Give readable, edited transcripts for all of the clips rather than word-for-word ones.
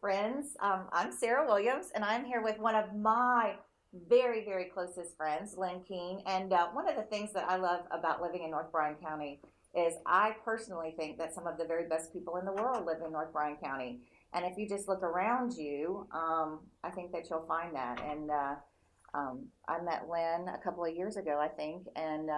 friends. I'm Sarah Williams, and I'm here with one of my very, very closest friends, Lynn Keene. And one of the things that I love about living in North Bryan County is I personally think that some of the very best people in the world live in North Bryan County. And if you just look around you, I think that you'll find that. And I met Lynn a couple of years ago, I think, and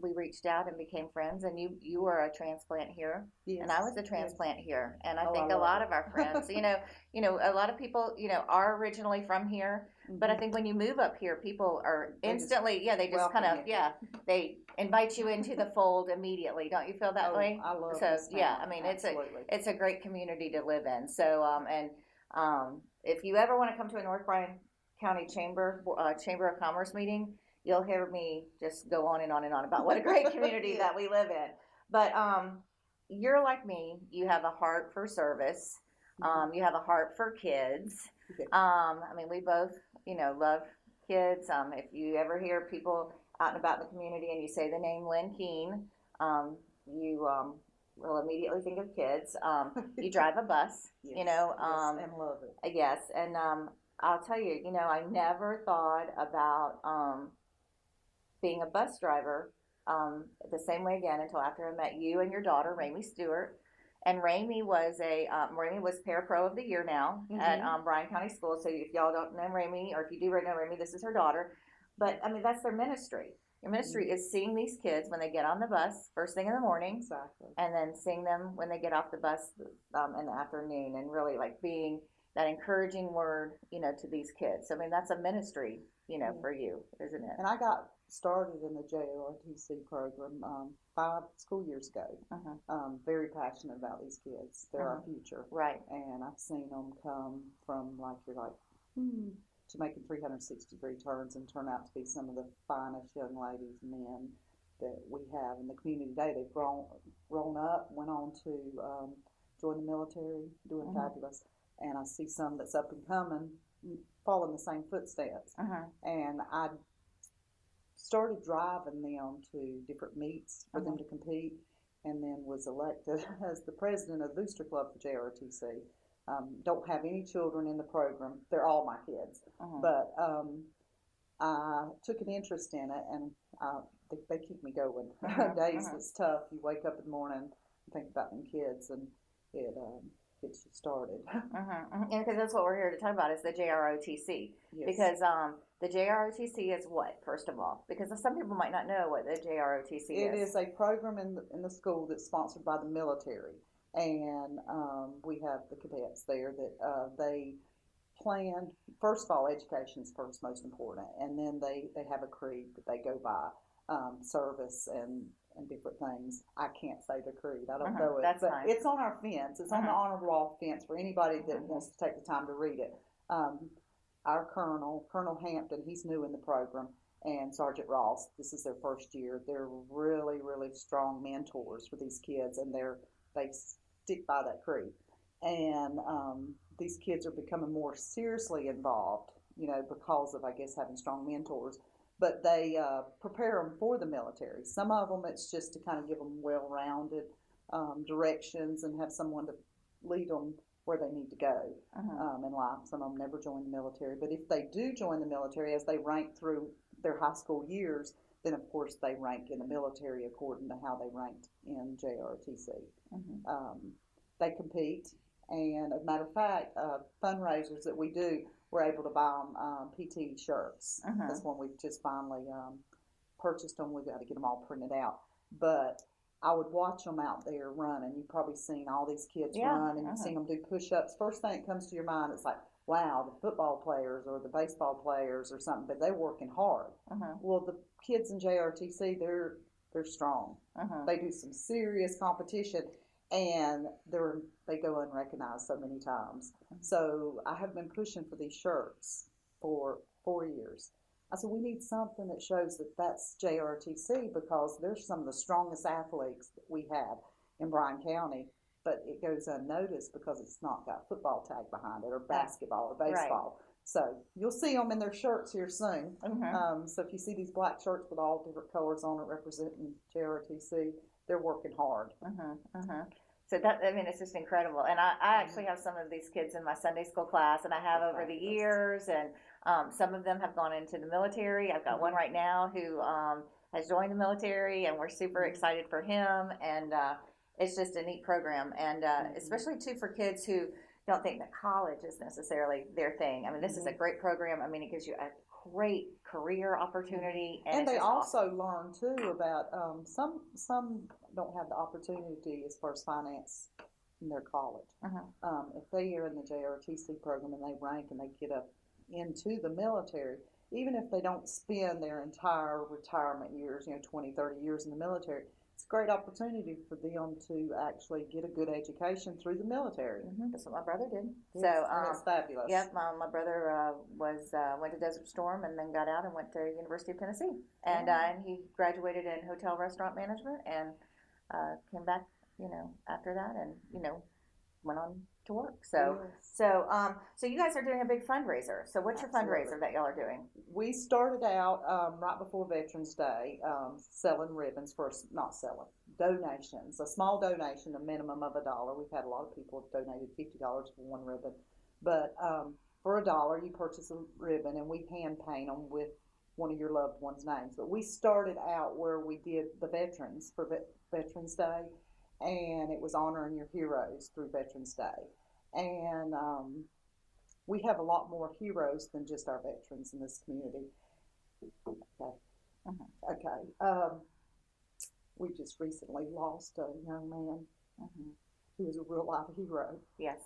we reached out and became friends. And you were a transplant here, Yes. and I was a transplant here. And I Oh, think I a love lot it. of our friends, a lot of people, are originally from here. But I think when you move up here, people are They just instantly, they just kind welcome of, you. they invite you into the fold immediately. Don't you feel that Oh, way? I love So this yeah, town. I mean Absolutely. it's a great community to live in. So if you ever want to come to a North Bryan County Chamber of Commerce meeting, you'll hear me just go on and on and on about what a great community Yeah. that we live in. But you're like me. You have a heart for service. You have a heart for kids. Yeah. I mean, we both, love kids. If you ever hear people out and about in the community and you say the name Lynn Keene, you will immediately think of kids. You drive a bus, Yes. And love it. yes, and I'll tell you, I never thought about being a bus driver the same way again until after I met you and your daughter, Ramey Stewart. And Ramey was Parapro of the Year now at Bryan County Schools. So if y'all don't know Ramey, or if you do know Ramey, this is her daughter. But I mean, that's their ministry. Your ministry is seeing these kids when they get on the bus first thing in the morning, Exactly. and then seeing them when they get off the bus in the afternoon, and really like being that encouraging word, to these kids. So, I mean, that's a ministry, Yeah. for you, isn't it? And I got started in the JROTC program 5 school years ago. Very passionate about these kids. They're our future. Right. And I've seen them come from to making 360-degree turns and turn out to be some of the finest young ladies and men that we have in the community today. They've grown up, went on to join the military, doing fabulous. And I see some that's up and coming, following the same footsteps. And I started driving them to different meets for them to compete, and then was elected as the president of the Booster Club for JROTC. Don't have any children in the program. They're all my kids. But I took an interest in it, and they keep me going. Days that's tough. You wake up in the morning and think about them kids, and it gets you started. And because that's what we're here to talk about is the JROTC. Yes. Because the JROTC is what, first of all? Because some people might not know what the JROTC is. It is a program in the school that's sponsored by the military. And we have the cadets there that they plan. First of all, education is first most important, and then they have a creed that they go by, service and different things. I can't say the creed. I don't know it, That's but fine. it's on our fence. It's on the honor roll fence for anybody that wants to take the time to read it. Our Colonel Hampton, he's new in the program, and Sergeant Ross, this is their first year. They're really, really strong mentors for these kids, and they stick by that creed. And these kids are becoming more seriously involved, because of, I guess, having strong mentors. But they prepare them for the military. Some of them, it's just to kind of give them well-rounded directions and have someone to lead them where they need to go in life. Some of them never join the military. But if they do join the military, as they rank through their high school years, then of course they rank in the military according to how they ranked in JRTC. They compete, and as a matter of fact, fundraisers that we do, we're able to buy them PT shirts. That's one we've just finally purchased them. We've got to get them all printed out. But I would watch them out there running. You've probably seen all these kids run, and you've seen them do push-ups. First thing that comes to your mind is like, wow, the football players or the baseball players or something, but they're working hard. Well, the kids in JRTC, they're strong. They do some serious competition, and they go unrecognized so many times. So I have been pushing for these shirts for 4 years. I said, we need something that shows that that's JRTC, because they're some of the strongest athletes that we have in Bryan County, but it goes unnoticed because it's not got a football tag behind it, or basketball or baseball. Right. So you'll see them in their shirts here soon. So if you see these black shirts with all different colors on it representing JRTC, they're working hard. So that, I mean, it's just incredible. And I actually have some of these kids in my Sunday school class, and I have over the years, and some of them have gone into the military. I've got one right now who has joined the military, and we're super excited for him. And it's just a neat program, and especially too for kids who don't think that college is necessarily their thing. I mean, this is a great program. I mean, it gives you a great career opportunity, and it's they just also awesome. learn too about some don't have the opportunity as far as finance in their college. If they are in the JROTC program and they rank and they get up into the military, even if they don't spend their entire retirement years, 20, 30 years in the military, it's a great opportunity for them to actually get a good education through the military. That's what my brother did. Yes, So that's fabulous. Yep, my brother went to Desert Storm and then got out and went to University of Tennessee, and he graduated in hotel restaurant management and came back, after that, and went on to work. So so you guys are doing a big fundraiser. So what's your fundraiser that y'all are doing? We started out right before Veterans Day selling ribbons donations, a small donation, a minimum of $1. We've had a lot of people have donated $50 for one ribbon, but for $1 you purchase a ribbon and we hand paint them with one of your loved ones' names. But we started out where we did the veterans for Veterans Day, and it was honoring your heroes through Veterans Day. And we have a lot more heroes than just our veterans in this community. Okay. We just recently lost a young man who was a real life hero. Yes.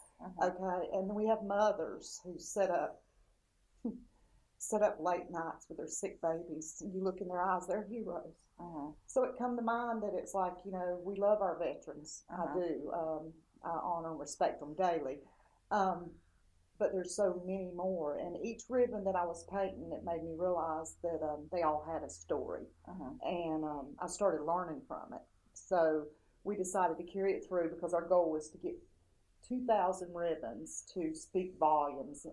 Okay, and we have mothers who set up late nights with their sick babies. You look in their eyes, they're heroes. So it come to mind that it's like, we love our veterans. I do. I honor and respect them daily. But there's so many more. And each ribbon that I was painting, it made me realize that they all had a story. And I started learning from it. So we decided to carry it through because our goal was to get 2,000 ribbons to speak volumes,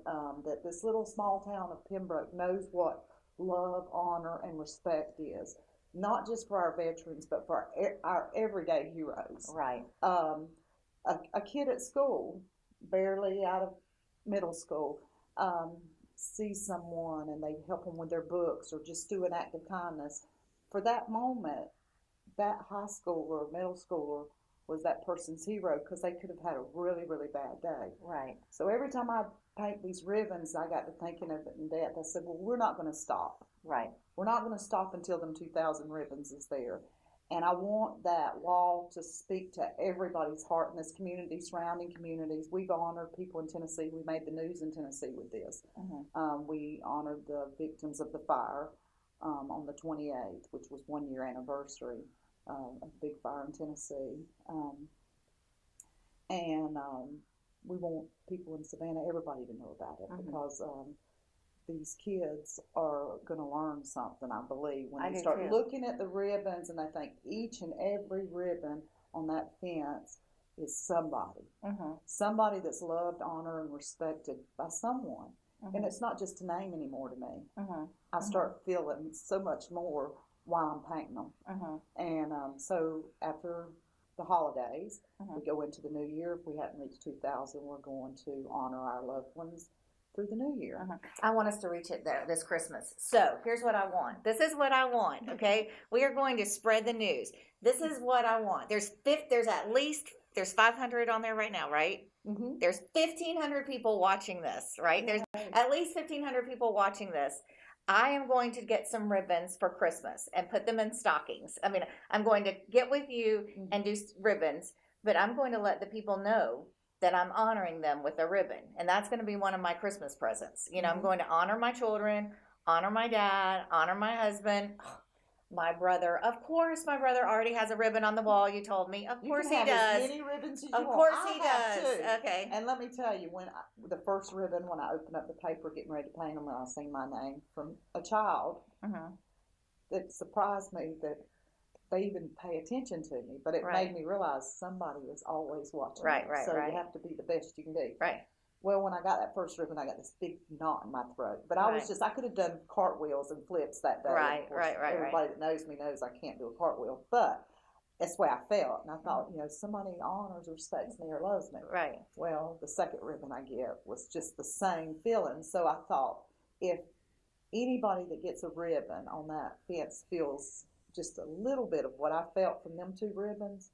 that this little small town of Pembroke knows what love, honor, and respect is. Not just for our veterans, but for our everyday heroes. Right. A kid at school, barely out of middle school, sees someone and they help them with their books or just do an act of kindness. For that moment, that high schooler or middle schooler was that person's hero because they could have had a really, really bad day. Right. So every time I paint these ribbons, I got to thinking of it in depth. I said, well, we're not going to stop. Right. We're not going to stop until them 2,000 ribbons is there. And I want that wall to speak to everybody's heart in this community, surrounding communities. We've honored people in Tennessee. We made the news in Tennessee with this. We honored the victims of the fire on the 28th, which was 1 year anniversary of the big fire in Tennessee. We want people in Savannah, everybody to know about it because these kids are going to learn something, I believe, when they start looking at the ribbons and they think each and every ribbon on that fence is somebody. Somebody that's loved, honored, and respected by someone. And it's not just a name anymore to me. I start feeling so much more while I'm painting them. And so after the holidays, we go into the new year. If we hadn't reached 2,000, we're going to honor our loved ones through the new year. I want us to reach it there this Christmas. So here's what I want. This is what I want. Okay, we are going to spread the news. This is what I want. There's 500 on there right now, right? There's 1,500 people watching this, right? There's at least 1,500 people watching this. I am going to get some ribbons for Christmas and put them in stockings. I mean, I'm going to get with you and do ribbons, but I'm going to let the people know that I'm honoring them with a ribbon. And that's going to be one of my Christmas presents. I'm going to honor my children, honor my dad, honor my husband, my brother. Of course, my brother already has a ribbon on the wall, you told me. Of course he does. As many ribbons as you want. Of course he does. Too. Okay. And let me tell you, the first ribbon, when I opened up the paper getting ready to paint them, and I seen my name from a child, it surprised me that they even pay attention to me, but it made me realize somebody is always watching. So you have to be the best you can be. Well, when I got that first ribbon, I got this big knot in my throat. But I could have done cartwheels and flips that day. Everybody that knows me knows I can't do a cartwheel. But that's the way I felt. And I thought, somebody honors, respects me, or loves me. Right. Well, the second ribbon I get was just the same feeling. So I thought, if anybody that gets a ribbon on that fence feels just a little bit of what I felt from them 2 ribbons,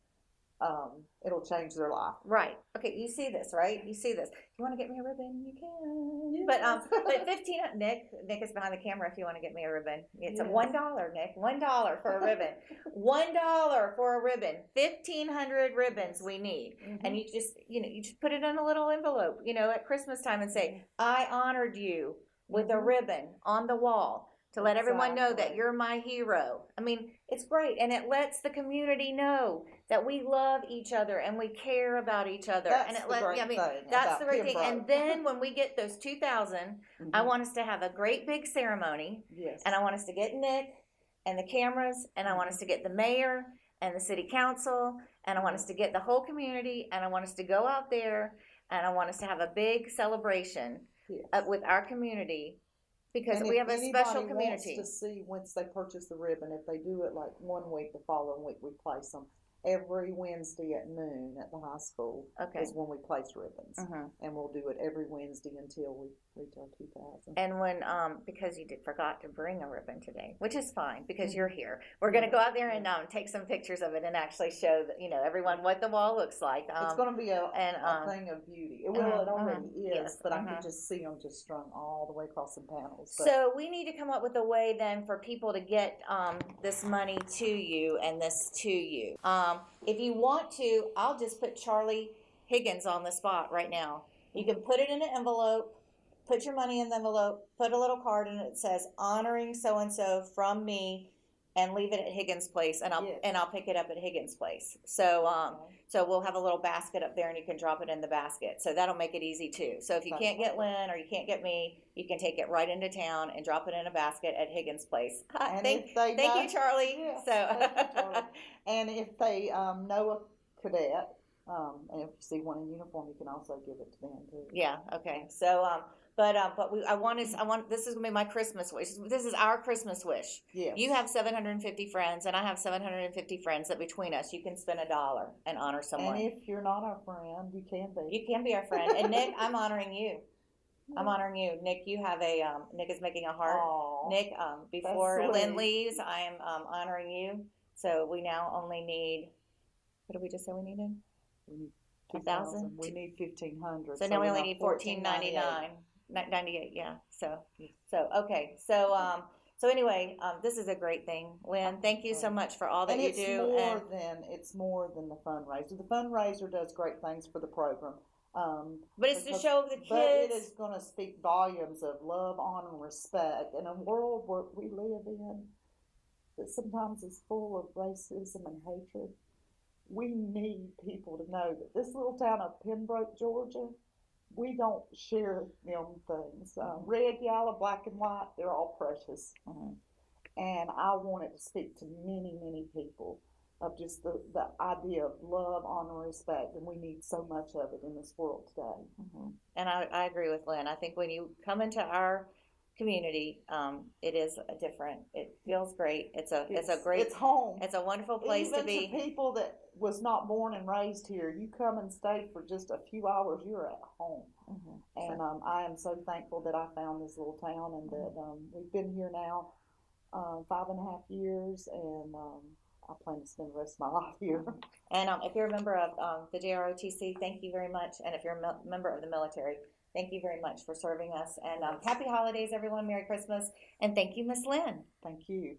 it'll change their life. Right. Okay. You see this, right? You see this. If you want to get me a ribbon, you can. Yes. But 15. Nick is behind the camera. If you want to get me a ribbon, it's Yes. a $1, Nick. $1 for a ribbon. $1 for a ribbon. 1,500 ribbons we need, and you just put it in a little envelope, at Christmas time, and say, "I honored you with a ribbon on the wall." To let everyone know that you're my hero. I mean, it's great. And it lets the community know that we love each other and we care about each other. That's and it the great thing. That's the great thing. Pembroke. And then when we get those 2,000, I want us to have a great big ceremony. Yes. And I want us to get Nick and the cameras, and I want us to get the mayor and the city council, and I want us to get the whole community, and I want us to go out there, and I want us to have a big celebration with our community. Because we have a special community. Wants to see once they purchase the ribbon, if they do it like one week, the following week we place them. Every Wednesday at noon at the high school is when we place ribbons, and we'll do it every Wednesday until we reach our 2,000. And when because you forgot to bring a ribbon today, which is fine because you're here, we're going to go out there and take some pictures of it and actually show that everyone what the wall looks like. It's going to be a thing of beauty. It already is, but I can just see them just strung all the way across some panels. But. So we need to come up with a way then for people to get this money to you and this to you. If you want to, I'll just put Charlie Higgins on the spot right now. You can put it in an envelope, put your money in the envelope, put a little card in it that says honoring so-and-so from me, and leave it at Higgins' place, and I'll pick it up at Higgins' place. So so we'll have a little basket up there, and you can drop it in the basket. So that'll make it easy too. So if you can't get Lynn or you can't get me, you can take it right into town and drop it in a basket at Higgins' place. Thank you, Charlie. Yes, so thank you, Charlie. And if they know a cadet, and if you see one in uniform, you can also give it to them too. Yeah. Okay. So But I want this is gonna be my Christmas wish. This is our Christmas wish. Yes. You have 750 friends, and I have 750 friends. That between us, you can spend $1 and honor someone. And if you're not our friend, you can be. You can be our friend. And Nick, I'm honoring you. I'm honoring you, Nick. You have Nick is making a heart. Aww, Nick, before Lynn leaves, I am honoring you. So we now only need. What did we just say we needed? We need 2,000. We need 1,500. So now we only need $14.99. 98, yeah. So okay. So anyway, this is a great thing, Lynn. Thank you so much for all that you do. It's more than the fundraiser. The fundraiser does great things for the program. But it's to show the kids. But it is going to speak volumes of love, honor, and respect in a world where we live in that sometimes is full of racism and hatred. We need people to know that this little town of Pembroke, Georgia, we don't share them things. Red, yellow, black, and white, they're all precious. And I want it to speak to many, many people of just the idea of love, honor, and respect. And we need so much of it in this world today. And I agree with Lynn. I think when you come into our community, it is different. It feels great. It's a great. It's home. It's a wonderful place to be. Even to people that was not born and raised here, you come and stay for just a few hours, you're at home. And I am so thankful that I found this little town, and that we've been here now 5.5 years, and I plan to spend the rest of my life here. And if you're a member of the JROTC, thank you very much. And if you're a member of the military, thank you very much for serving us. And happy holidays, everyone. Merry Christmas. And thank you, Miss Lynn. Thank you.